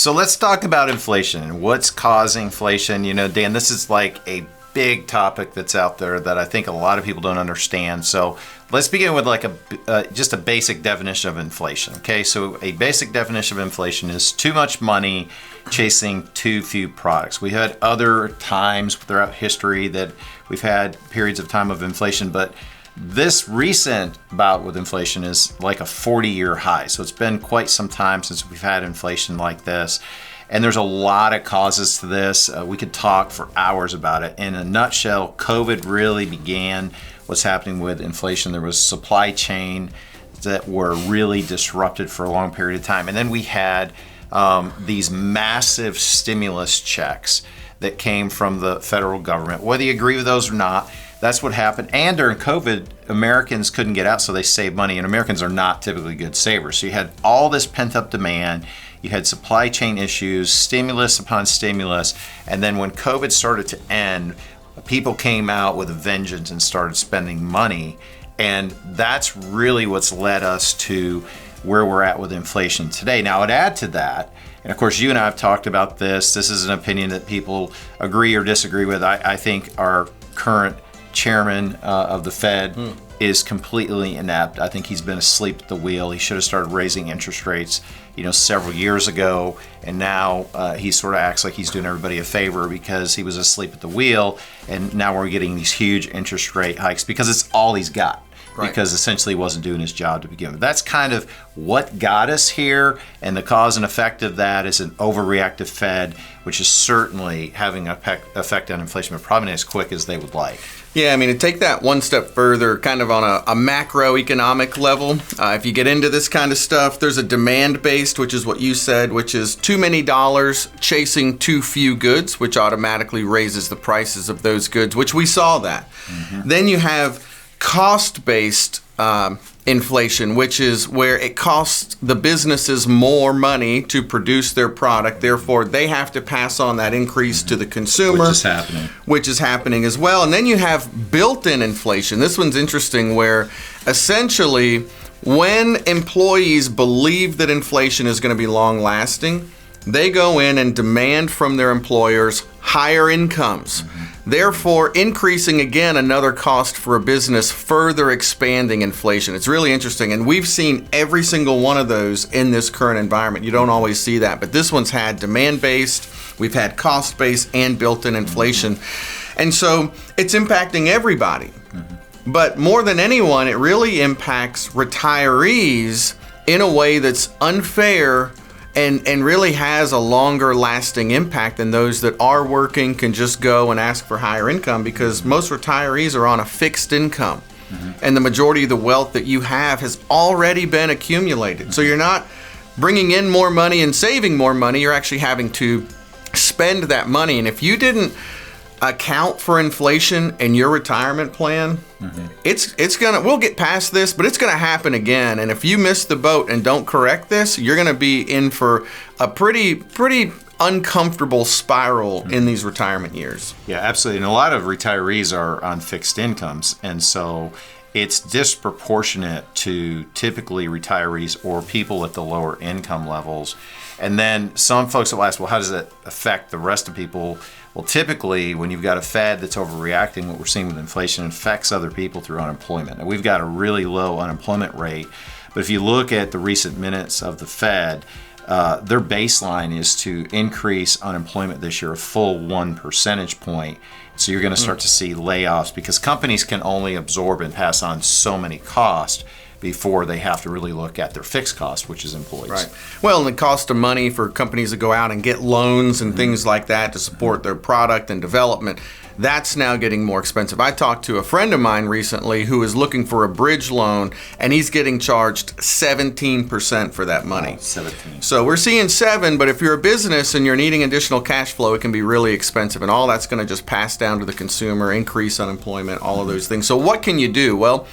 So let's talk about inflation and what's causing inflation. You know, Dan, this is like a big topic that's out there that I think a lot of people don't understand. So let's begin with like just a basic definition of inflation. Okay, so a basic definition of inflation is too much money chasing too few products. We had other times throughout history that we've had periods of time of inflation, but this recent bout with inflation is like a 40-year high. So it's been quite some time since we've had inflation like this. And there's a lot of causes to this. We could talk for hours about it. In a nutshell, COVID really began what's happening with inflation. There was supply chain that were really disrupted for a long period of time. And then we had these massive stimulus checks that came from the federal government. Whether you agree with those or not, that's what happened. And during COVID, Americans couldn't get out, so they saved money. And Americans are not typically good savers. So you had all this pent-up demand. You had supply chain issues, stimulus upon stimulus, and then when COVID started to end, people came out with a vengeance and started spending money, and that's really what's led us to where we're at with inflation today. Now, I'd add to that, and of course you and I have talked about this. This is an opinion that people agree or disagree with. I think our current chairman of the Fed is completely inept. I think he's been asleep at the wheel. He should have started raising interest rates, several years ago, and now he sort of acts like he's doing everybody a favor because he was asleep at the wheel, and now we're getting these huge interest rate hikes because it's all he's got. Right. Because essentially he wasn't doing his job to begin with. That's kind of what got us here, and the cause and effect of that is an overreactive Fed, which is certainly having an effect on inflation, but probably not as quick as they would like. Yeah, I mean, to take that one step further, kind of on a macroeconomic level, if you get into this kind of stuff, there's a demand-based, which is what you said, which is too many dollars chasing too few goods, which automatically raises the prices of those goods, which we saw that. Mm-hmm. Then you have cost-based inflation, which is where it costs the businesses more money to produce their product. Therefore, they have to pass on that increase to the consumer. Which is happening as well. And then you have built-in inflation. This one's interesting, where essentially when employees believe that inflation is going to be long-lasting, they go in and demand from their employers higher incomes. Mm-hmm. Therefore, increasing again another cost for a business, further expanding inflation. It's really interesting, and we've seen every single one of those in this current environment. You don't always see that, but this one's had demand-based, we've had cost-based, and built-in inflation. And so it's impacting everybody. Mm-hmm. But more than anyone, it really impacts retirees in a way that's unfair and really has a longer lasting impact than those that are working, can just go and ask for higher income, because most retirees are on a fixed income. Mm-hmm. And the majority of the wealth that you have has already been accumulated. Mm-hmm. So you're not bringing in more money and saving more money, you're actually having to spend that money. And if you didn't account for inflation in your retirement plan, mm-hmm. We'll get past this, but it's gonna happen again. And if you miss the boat and don't correct this, you're gonna be in for a pretty uncomfortable spiral in these retirement years. Yeah, absolutely. And a lot of retirees are on fixed incomes, and so it's disproportionate to typically retirees or people at the lower income levels. And then some folks will ask, well, how does that affect the rest of people? Well, typically, when you've got a Fed that's overreacting, what we're seeing with inflation affects other people through unemployment. Now, we've got a really low unemployment rate, but if you look at the recent minutes of the Fed, their baseline is to increase unemployment this year a full 1 percentage point. So you're going to start to see layoffs, because companies can only absorb and pass on so many costs before they have to really look at their fixed cost, which is employees. Right. Well, and the cost of money for companies to go out and get loans and things like that to support their product and development, that's now getting more expensive. I talked to a friend of mine recently who is looking for a bridge loan, and he's getting charged 17% for that money. 17. So we're seeing 7, but if you're a business and you're needing additional cash flow, it can be really expensive, and all that's going to just pass down to the consumer, increase unemployment, all of those things. So what can you do? Well,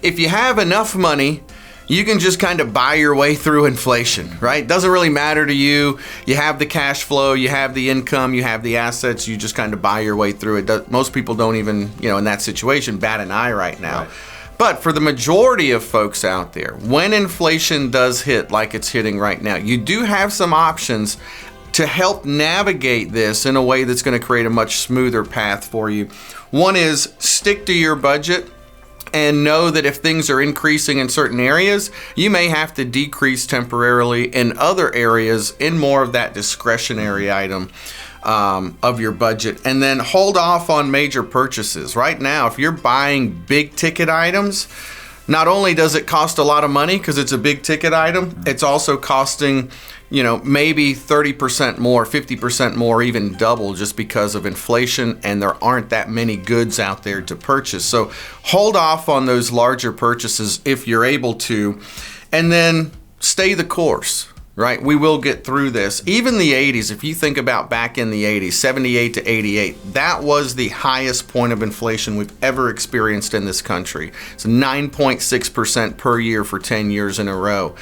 if you have enough money, you can just kind of buy your way through inflation, right? Doesn't really matter to you. You have the cash flow, you have the income, you have the assets, you just kind of buy your way through it. Most people don't even, in that situation, bat an eye right now. Right. But for the majority of folks out there, when inflation does hit like it's hitting right now, you do have some options to help navigate this in a way that's going to create a much smoother path for you. One is stick to your budget and know that if things are increasing in certain areas, you may have to decrease temporarily in other areas in more of that discretionary item of your budget. And then hold off on major purchases. Right now, if you're buying big ticket items, not only does it cost a lot of money because it's a big ticket item, it's also costing, maybe 30% more, 50% more, even double just because of inflation, and there aren't that many goods out there to purchase. So hold off on those larger purchases if you're able to, and then stay the course, right? We will get through this. Even the 80s, if you think about back in the 80s, 78 to 88, that was the highest point of inflation we've ever experienced in this country. It's 9.6% per year for 10 years in a row.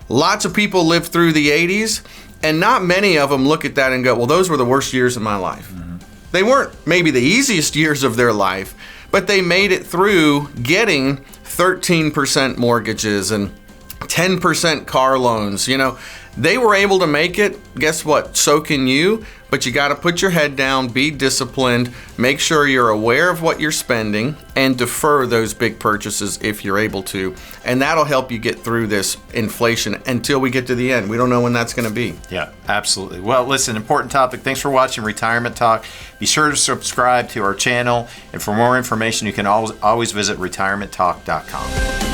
Lots of people lived through the 80s, and not many of them look at that and go, well, those were the worst years of my life. Mm-hmm. They weren't maybe the easiest years of their life, but they made it through getting 13% mortgages and 10% car loans. They were able to make it. Guess what? So can you. But you got to put your head down, be disciplined, make sure you're aware of what you're spending, and defer those big purchases if you're able to. And that'll help you get through this inflation until we get to the end. We don't know when that's going to be. Yeah, absolutely. Well, listen, important topic. Thanks for watching Retirement Talk. Be sure to subscribe to our channel. And for more information, you can always visit retirementtalk.com.